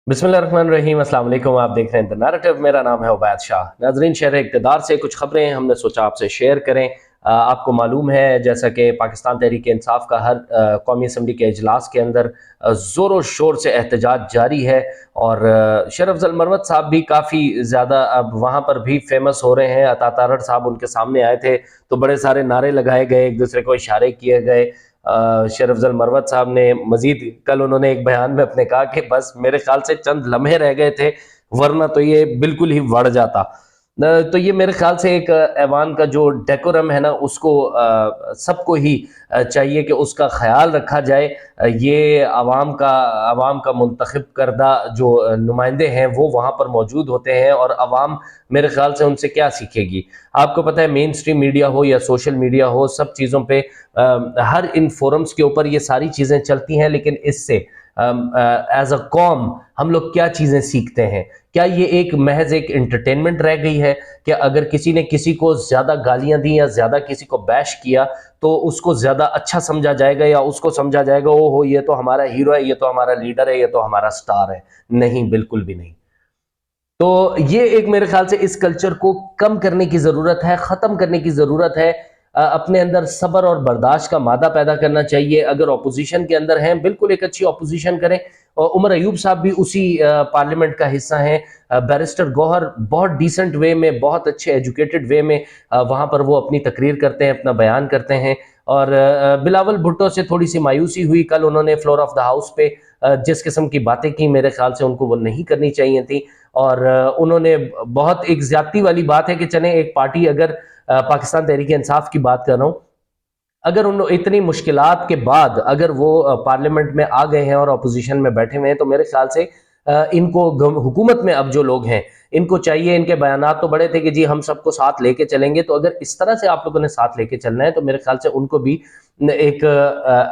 बिस्मिल्लाहिर्रहमानिर्रहीम। अस्सलाम वालेकुम। आप देख रहे हैं द नैरेटिव। मेरा नाम है उबैद शाह। नाज़रीन, शहर इक़्तिदार से कुछ खबरें हमने सोचा आपसे शेयर करें। आपको मालूम है जैसा कि पाकिस्तान तहरीक इंसाफ का हर कौमी असम्बली के इजलास के अंदर ज़ोर शोर से एहतजाज जारी है और शेर अफजल मरवत साहब भी काफ़ी ज़्यादा अब वहाँ पर भी फेमस हो रहे हैं। अता तारड़ साहब उनके सामने आए थे तो बड़े सारे नारे लगाए गए, एक दूसरे को इशारे किए गए। शेर अफजल मरवत साहब ने मजीद कल उन्होंने एक बयान में अपने कहा कि बस मेरे ख्याल से चंद लम्हे रह गए थे, वरना तो ये बिल्कुल ही बढ़ जाता। तो ये मेरे ख्याल से एक ऐवान का जो डेकोरम है ना, उसको सबको ही चाहिए कि उसका ख्याल रखा जाए। ये आवाम का मुंतखब करदा जो नुमाइंदे हैं वो वहाँ पर मौजूद होते हैं और आवाम मेरे ख्याल से उनसे क्या सीखेगी। आपको पता है मेन स्ट्रीम मीडिया हो या सोशल मीडिया हो, सब चीज़ों पे हर इन फोरम्स के ऊपर ये सारी चीज़ें चलती हैं, लेकिन इससे एज अ कौम हम लोग क्या चीज़ें सीखते हैं? क्या ये एक महज एक एंटरटेनमेंट रह गई है कि अगर किसी ने किसी को ज़्यादा गालियां दी या ज़्यादा किसी को बैश किया तो उसको ज़्यादा अच्छा समझा जाएगा या उसको समझा जाएगा ओ हो ये तो हमारा हीरो है, ये तो हमारा लीडर है, ये तो हमारा स्टार है? नहीं, बिल्कुल भी नहीं। तो ये एक मेरे ख्याल से इस कल्चर को कम करने की ज़रूरत है, ख़त्म करने की ज़रूरत है। अपने अंदर सब्र और बर्दाश्त का मादा पैदा करना चाहिए। अगर ऑपोजिशन के अंदर हैं, बिल्कुल एक अच्छी ऑपोजिशन करें। और उमर अयूब साहब भी उसी पार्लियामेंट का हिस्सा हैं। बैरिस्टर गौहर बहुत डिसेंट वे में, बहुत अच्छे एजुकेटेड वे में वहाँ पर वो अपनी तकरीर करते हैं, अपना बयान करते हैं। और बिलावल भुट्टो से थोड़ी सी मायूसी हुई कल, उन्होंने फ्लोर ऑफ द हाउस पे जिस किस्म की बातें की, मेरे ख्याल से उनको वो नहीं करनी चाहिए थी। और उन्होंने बहुत एक ज्यादती वाली बात है कि चले एक पार्टी अगर पाकिस्तान तहरीक इंसाफ की बात कर रहा हूँ, अगर उन इतनी मुश्किलात के बाद अगर वो पार्लियामेंट में आ गए हैं और अपोजिशन में बैठे हुए हैं, तो मेरे ख्याल से इनको हुकूमत में अब जो लोग हैं इनको चाहिए, इनके बयानात तो बड़े थे कि जी हम सबको साथ लेके चलेंगे, तो अगर इस तरह से आप लोगों ने साथ लेके चलना है तो मेरे ख्याल से उनको भी एक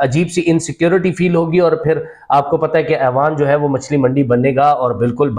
अजीब सी इनसिक्योरिटी फील होगी। और फिर आपको पता है कि ऐवान जो है वो मछली मंडी बनेगा और बिल्कुल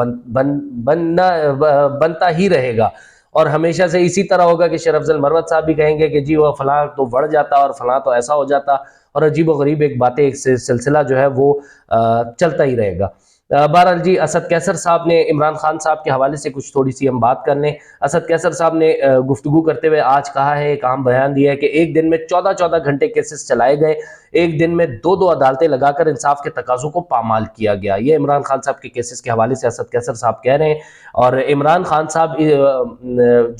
बनता ही रहेगा। और हमेशा से इसी तरह होगा कि शेर अफजल मरवत साहब भी कहेंगे कि जी वो फलां तो बढ़ जाता और फलां तो ऐसा हो जाता, और अजीब व गरीब एक बातें, एक सिलसिला जो है वो चलता ही रहेगा। बहरहाल जी, असद कैसर साहब ने इमरान खान साहब के हवाले से कुछ थोड़ी सी हम बात कर लें। असद कैसर साहब ने गुफ्तगू करते हुए आज कहा है, एक अहम बयान दिया है कि एक दिन में 14-14 घंटे केसेस चलाए गए, एक दिन में 2-2 अदालतें लगाकर इंसाफ के तकाजों को पामाल किया गया। ये इमरान खान साहब के केसेस के हवाले से असद कैसर साहब कह रहे हैं। और इमरान खान साहब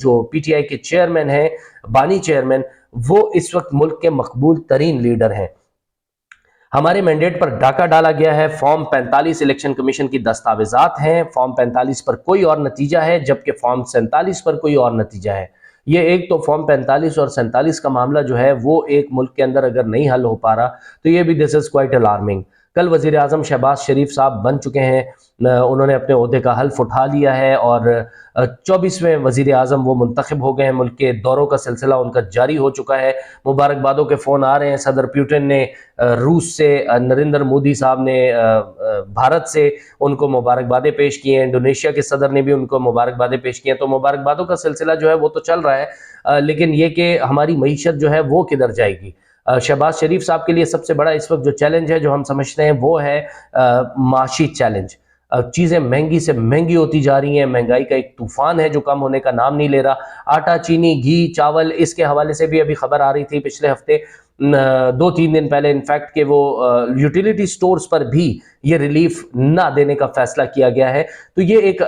जो पीटीआई के चेयरमैन हैं, बानी चेयरमैन, वो इस वक्त मुल्क के मकबूल तरीन लीडर हैं। हमारे मैंडेट पर डाका डाला गया है। फॉर्म 45 इलेक्शन कमीशन की दस्तावेजात हैं, फॉर्म 45 पर कोई और नतीजा है जबकि फॉर्म 47 पर कोई और नतीजा है। ये एक तो फॉर्म 45 और 47 का मामला जो है वो एक मुल्क के अंदर अगर नहीं हल हो पा रहा तो ये भी दिस इज क्वाइट अलार्मिंग। कल वजीर आजम शहबाज शरीफ साहब बन चुके हैं, उन्होंने अपने ओहदे का हल्फ उठा लिया है और 24वें वजीर आजम वो मुंतखब हो गए हैं। मुल्क के दौरों का सिलसिला उनका जारी हो चुका है। मुबारकबादों के फ़ोन आ रहे हैं। सदर पुतिन ने रूस से, नरेंद्र मोदी साहब ने भारत से उनको मुबारकबादें पेश की हैं, इंडोनेशिया के सदर ने भी उनको मुबारकबादें पेश की हैं। तो मुबारकबादों का सिलसिला जो है वो तो चल रहा है, लेकिन ये कि हमारी मईशत जो है वो किधर जाएगी। शहबाज शरीफ साहब के लिए सबसे बड़ा इस वक्त जो चैलेंज है जो हम समझते हैं वो है माशी चैलेंज। चीज़ें महंगी से महंगी होती जा रही हैं, महंगाई का एक तूफान है जो कम होने का नाम नहीं ले रहा। आटा, चीनी, घी, चावल, इसके हवाले से भी अभी खबर आ रही थी पिछले हफ्ते, 2-3 दिन पहले इनफैक्ट, कि वो यूटिलिटी स्टोर्स पर भी ये रिलीफ ना देने का फैसला किया गया है। तो ये एक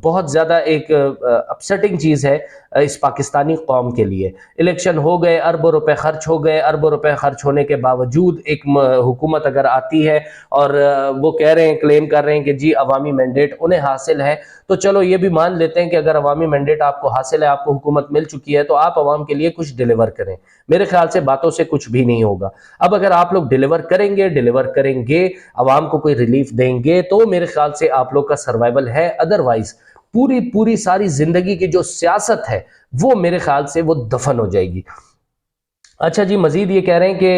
बहुत ज़्यादा एक अपसेटिंग चीज़ है इस पाकिस्तानी कौम के लिए। इलेक्शन हो गए, अरबों रुपए खर्च हो गए, अरबों रुपए खर्च होने के बावजूद एक हुकूमत अगर आती है और वो कह रहे हैं, क्लेम कर रहे हैं कि जी अवामी मैंडेट उन्हें हासिल है, तो चलो ये भी मान लेते हैं कि अगर अवामी मैंडेट आपको हासिल है, आपको हुकूमत मिल चुकी है, तो आप अवाम के लिए कुछ डिलीवर करें। मेरे ख्याल से बातों से कुछ भी नहीं होगा। अब अगर आप लोग डिलीवर करेंगे, अवाम को कोई रिलीफ देंगे, तो मेरे ख्याल से आप लोग का सर्वाइवल है। अदरवाइज पूरी पूरी सारी जिंदगी की जो सियासत है वो मेरे ख्याल से वो दफन हो जाएगी। अच्छा जी, मज़ीद ये कह रहे हैं कि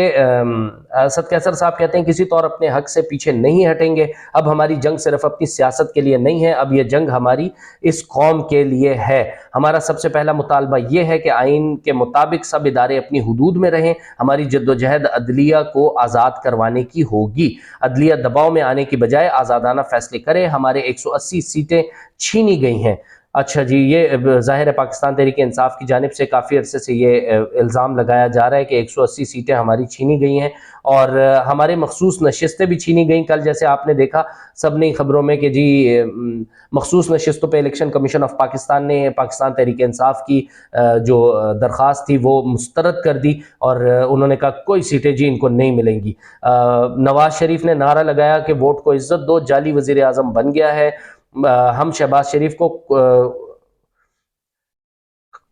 असद कैसर साहब कहते हैं किसी तौर अपने हक से पीछे नहीं हटेंगे। अब हमारी जंग सिर्फ अपनी सियासत के लिए नहीं है, अब ये जंग हमारी इस कौम के लिए है। हमारा सबसे पहला मुतालबा ये है कि आइन के मुताबिक सब इदारे अपनी हुदूद में रहें। हमारी जद्दोजहद अदलिया को आज़ाद करवाने की होगी। अदलिया दबाव में आने की बजाय आज़ादाना फैसले करे। हमारे 180 सीटें छीनी गई हैं। अच्छा जी, ये ज़ाहिर है पाकिस्तान तहरीक इंसाफ की जानिब से काफ़ी अरसे से ये इल्ज़ाम लगाया जा रहा है कि 180 सीटें हमारी छीनी गई हैं और हमारे मखसूस नशिस्तें भी छीनी गई। कल जैसे आपने देखा सब नई खबरों में कि जी मखसूस नशिस्तों पे इलेक्शन कमीशन ऑफ पाकिस्तान ने पाकिस्तान तहरीक इंसाफ की जो दरख्वास्त थी वो मुस्तरद कर दी और उन्होंने कहा कोई सीटें जी इनको नहीं मिलेंगी। नवाज शरीफ ने नारा लगाया कि वोट को इज्जत दो, जाली वज़ीर आज़म बन गया है। हम शहबाज शरीफ को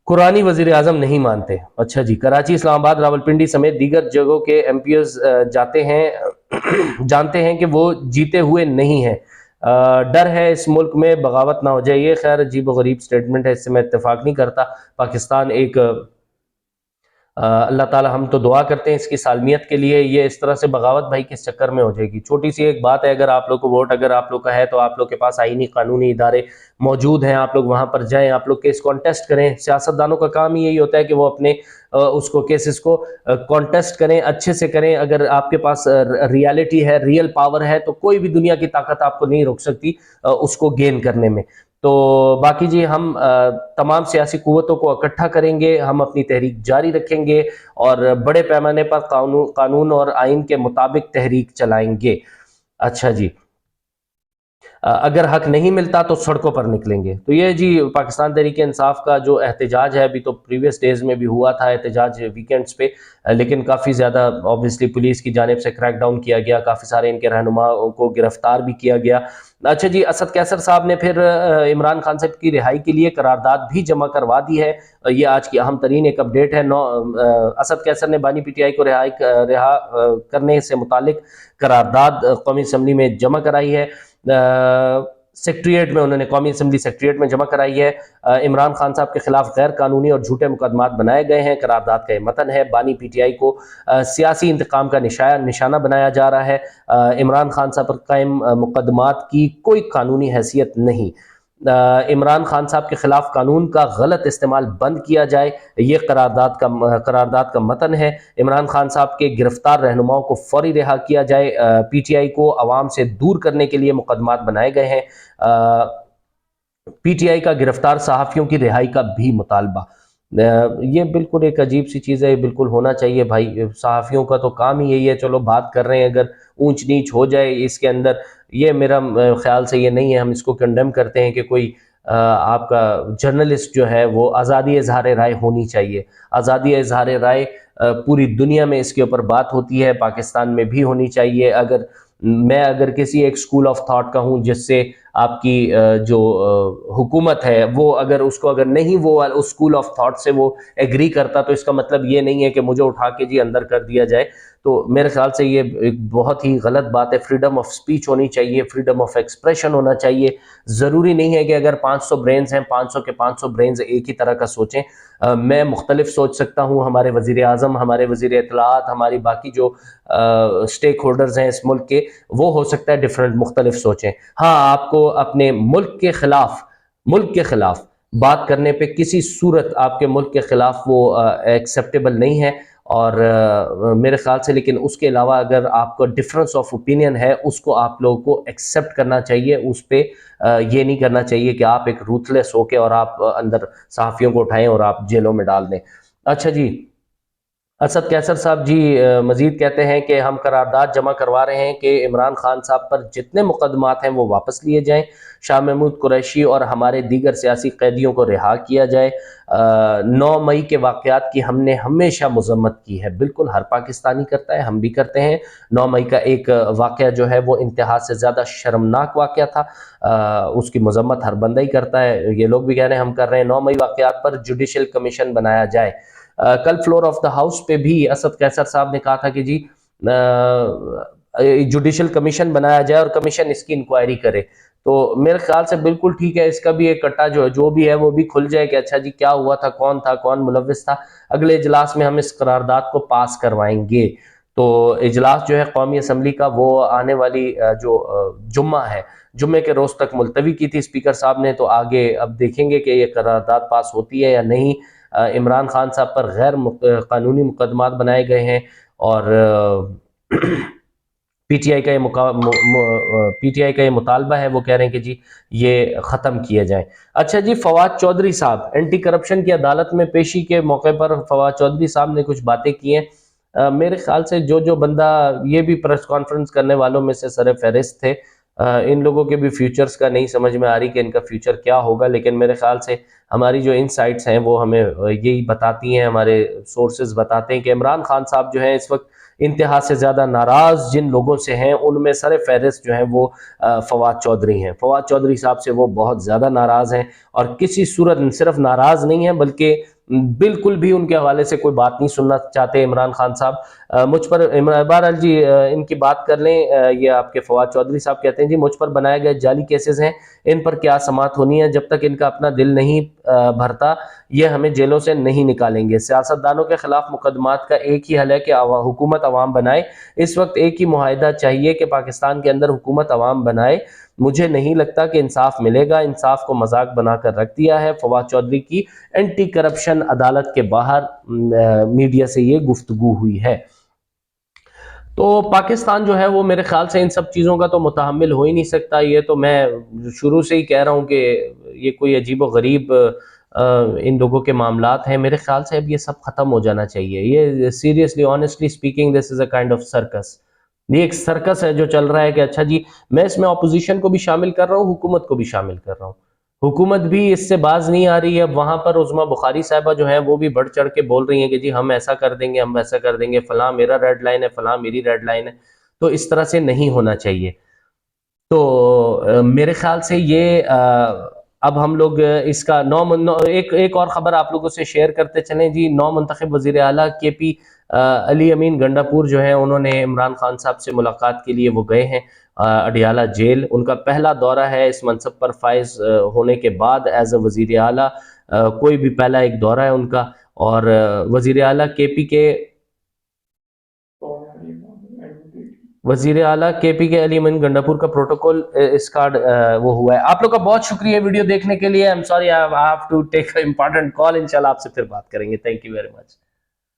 कुरानी वजीर आजम नहीं मानते। अच्छा जी, कराची, इस्लामाबाद, रावलपिंडी समेत दीगर जगहों के एमपीओज जाते हैं जानते हैं कि वो जीते हुए नहीं हैं। डर है इस मुल्क में बगावत ना हो जाए। ये खैर अजीब व गरीब स्टेटमेंट है, इससे मैं इत्तेफाक नहीं करता। पाकिस्तान एक अल्लाह ताला हम तो दुआ करते हैं इसकी सालमियत के लिए। ये इस तरह से बगावत भाई किस चक्कर में हो जाएगी। छोटी सी एक बात है, अगर आप लोग को वोट अगर आप लोग का है तो आप लोग के पास आईनी कानूनी इदारे मौजूद हैं, आप लोग वहाँ पर जाएं, आप लोग केस कॉन्टेस्ट करें। सियासतदानों का काम ही यही होता है कि वो अपने उसको केसेस को कॉन्टेस्ट करें, अच्छे से करें। अगर आपके पास रियलिटी है, रियल पावर है, तो कोई भी दुनिया की ताकत आपको नहीं रोक सकती उसको गेन करने में। तो बाकी जी हम तमाम सियासी कुव्वतों को इकट्ठा करेंगे, हम अपनी तहरीक जारी रखेंगे और बड़े पैमाने पर कानून और आइन के मुताबिक तहरीक चलाएंगे। अच्छा जी, अगर हक नहीं मिलता तो सड़कों पर निकलेंगे। तो ये जी पाकिस्तान तहरीक इंसाफ का जो एहतजाज है, अभी तो प्रीवियस डेज में भी हुआ था एहतजाज वीकेंड्स पे, लेकिन काफ़ी ज़्यादा ऑब्वियसली पुलिस की जानिब से क्रैक डाउन किया गया, काफ़ी सारे इनके रहनुमाओं को गिरफ्तार भी किया गया। अच्छा जी, असद कैसर साहब ने फिर इमरान खान साहब की रिहाई के लिए करारदाद भी जमा करवा दी है। ये आज की अहम तरीन एक अपडेट है। असद कैसर ने बानी पीटीआई को रिहा करने से मुतालिक करारदाद कौमी असम्बली में जमा कराई है। सेक्रेटरीट में उन्होंने कौमी असम्बली सेक्रेटरीट में जमा कराई है। इमरान खान साहब के खिलाफ गैर कानूनी और झूठे मुकदमात बनाए गए हैं। करारदाद का ये मतन है। बानी पीटीआई को सियासी इंतकाम का निशाना बनाया जा रहा है। इमरान खान साहब पर कायम मुकदमात की कोई कानूनी हैसियत नहीं। इमरान खान साहब के खिलाफ कानून का गलत इस्तेमाल बंद किया जाए, ये करारदाद का मतन है। इमरान खान साहब के गिरफ्तार रहनुमाओं को फौरी रिहा किया जाए। पीटीआई को अवाम से दूर करने के लिए मुकदमात बनाए गए हैं। पीटीआई का गिरफ्तार सहाफ़ियों की रिहाई का भी मुतालबा। ये बिल्कुल एक अजीब सी चीज़ है, ये बिल्कुल होना चाहिए भाई। सहाफ़ियों का तो काम ही यही है, चलो बात कर रहे हैं, अगर ऊंच नीच हो जाए इसके अंदर, ये मेरा ख्याल से ये नहीं है। हम इसको कंडेम करते हैं कि कोई आपका जर्नलिस्ट जो है वो आज़ादी इज़हार राय होनी चाहिए। आज़ादी इज़हार राय पूरी दुनिया में इसके ऊपर बात होती है, पाकिस्तान में भी होनी चाहिए। अगर किसी एक स्कूल ऑफ थॉट का हूँ जिससे आपकी जो हुकूमत है वो अगर नहीं वो उस स्कूल ऑफ थॉट से वो एग्री करता, तो इसका मतलब ये नहीं है कि मुझे उठा के जी अंदर कर दिया जाए। तो मेरे ख्याल से ये एक बहुत ही गलत बात है। फ्रीडम ऑफ स्पीच होनी चाहिए, फ्रीडम ऑफ एक्सप्रेशन होना चाहिए। ज़रूरी नहीं है कि अगर 500 ब्रेन्स हैं, 500 के 500 ब्रेन्स एक ही तरह का सोचें। मैं मुख्तलिफ सोच सकता हूँ, हमारे वज़ीर आज़म, हमारे वज़ीर इत्तलाआत, हमारी बाकी जो स्टेक होल्डर्स हैं इस मुल्क के, वो हो सकता है डिफरेंट मुख्तलिफ सोचें। हाँ, आपको अपने मुल्क के खिलाफ बात करने पे किसी सूरत आपके मुल्क के खिलाफ वो एक्सेप्टेबल नहीं है। और मेरे ख्याल से लेकिन उसके अलावा अगर आपको डिफरेंस ऑफ ओपिनियन है उसको आप लोगों को एक्सेप्ट करना चाहिए। उस पर ये नहीं करना चाहिए कि आप एक रूथलेस होके और आप अंदर सहाफ़ियों को उठाएं और आप जेलों में डाल दें। अच्छा जी, असद कैसर साहब जी मजीद कहते हैं कि हम करारदाद जमा करवा रहे हैं कि इमरान खान साहब पर जितने मुकदमात हैं वो वापस लिए जाएं, शाह महमूद कुरैशी और हमारे दीगर सियासी कैदियों को रिहा किया जाए। 9 मई के वाक़यात की हमने हमेशा मज़म्मत की है, बिल्कुल हर पाकिस्तानी करता है, हम भी करते हैं। 9 मई का एक वाक़या जो है वो इंतहा से ज़्यादा शर्मनाक वाक़या था, उसकी मज़म्मत हर बंदा ही करता है। ये लोग भी कह रहे हैं हम कर रहे हैं। 9 मई वाक़यात पर जुडिशल कमीशन बनाया जाए। कल फ्लोर ऑफ द हाउस पे भी असद कैसर साहब ने कहा था कि जी जुडिशल कमीशन बनाया जाए और कमीशन इसकी इंक्वायरी करे। تو میرے خیال سے بالکل ٹھیک ہے، اس کا بھی ایک کٹا جو بھی ہے وہ بھی کھل جائے کہ اچھا جی کیا ہوا تھا، کون ملوث تھا۔ اگلے اجلاس میں ہم اس قرارداد کو پاس کروائیں گے۔ تو اجلاس جو ہے قومی اسمبلی کا وہ آنے والی جو جمعہ ہے، جمعے کے روز تک ملتوی کی تھی اسپیکر صاحب نے، تو آگے اب دیکھیں گے کہ یہ قرارداد پاس ہوتی ہے یا نہیں۔ عمران خان صاحب پر غیر قانونی مقدمات بنائے گئے ہیں، اور پی ٹی آئی کا یہ مطالبہ ہے، وہ کہہ رہے ہیں کہ جی یہ ختم کیے جائیں۔ اچھا جی، فواد چودھری صاحب اینٹی کرپشن کی عدالت میں پیشی کے موقع پر فواد چودھری صاحب نے کچھ باتیں کی ہیں۔ میرے خیال سے جو بندہ یہ بھی پریس کانفرنس کرنے والوں میں سے سر فہرست تھے، ان لوگوں کے بھی فیوچرز کا نہیں سمجھ میں آ رہی کہ ان کا فیوچر کیا ہوگا، لیکن میرے خیال سے ہماری جو انسائٹس ہیں وہ ہمیں یہی بتاتی ہیں، ہمارے سورسز بتاتے ہیں کہ عمران خان صاحب جو ہیں اس وقت انتہا سے زیادہ ناراض جن لوگوں سے ہیں، ان میں سر فہرست جو ہیں وہ فواد چودھری ہیں۔ فواد چودھری صاحب سے وہ بہت زیادہ ناراض ہیں، اور کسی صورت صرف ناراض نہیں ہیں بلکہ بالکل بھی ان کے حوالے سے کوئی بات نہیں سننا چاہتے عمران خان صاحب۔ مجھ پر بہرحال جی ان کی بات کر لیں، یہ آپ کے فواد چودھری صاحب کہتے ہیں جی مجھ پر بنائے گئے جعلی کیسز ہیں، ان پر کیا سماعت ہونی ہے، جب تک ان کا اپنا دل نہیں بھرتا یہ ہمیں جیلوں سے نہیں نکالیں گے۔ سیاستدانوں کے خلاف مقدمات کا ایک ہی حل ہے کہ حکومت عوام بنائے۔ اس وقت ایک ہی معاہدہ چاہیے کہ پاکستان کے اندر حکومت عوام بنائے۔ مجھے نہیں لگتا کہ انصاف ملے گا، انصاف کو مذاق بنا کر رکھ دیا ہے۔ فواد چودھری کی اینٹی کرپشن عدالت کے باہر میڈیا سے یہ گفتگو ہوئی ہے۔ تو پاکستان جو ہے وہ میرے خیال سے ان سب چیزوں کا تو متحمل ہو ہی نہیں سکتا۔ یہ تو میں شروع سے ہی کہہ رہا ہوں کہ یہ کوئی عجیب و غریب ان لوگوں کے معاملات ہیں۔ میرے خیال سے اب یہ سب ختم ہو جانا چاہیے۔ یہ seriously honestly speaking this is a kind of circus. یہ ایک سرکس ہے جو چل رہا ہے کہ اچھا جی میں اس میں اپوزیشن کو بھی شامل کر رہا ہوں، حکومت کو بھی شامل کر رہا ہوں، حکومت بھی اس سے باز نہیں آ رہی ہے۔ اب وہاں پر عظمیٰ بخاری صاحبہ جو ہیں وہ بھی بڑھ چڑھ کے بول رہی ہیں کہ جی ہم ایسا کر دیں گے، ہم ویسا کر دیں گے، فلاں میرا ریڈ لائن ہے، فلاں میری ریڈ لائن ہے۔ تو اس طرح سے نہیں ہونا چاہیے۔ تو میرے خیال سے یہ اب ہم لوگ اس کا ایک اور خبر آپ لوگوں سے شیئر کرتے چلیں جی۔ نو منتخب وزیر اعلیٰ کے پی علی امین گنڈاپور جو ہیں انہوں نے عمران خان صاحب سے ملاقات کے لیے وہ گئے ہیں اڈیالہ جیل۔ ان کا پہلا دورہ ہے اس منصب پر فائز ہونے کے بعد ایز اے وزیر اعلیٰ، کوئی بھی پہلا ایک دورہ ہے ان کا۔ اور وزیر اعلیٰ کے پی کے علی امین گنڈاپور کا پروٹوکول اس کارڈ وہ ہوا ہے۔ آپ لوگ کا بہت شکریہ ویڈیو دیکھنے کے لیے۔ I'm sorry I have to take an important call۔ انشاءاللہ آپ سے پھر بات کریں گے۔ Thank you very much.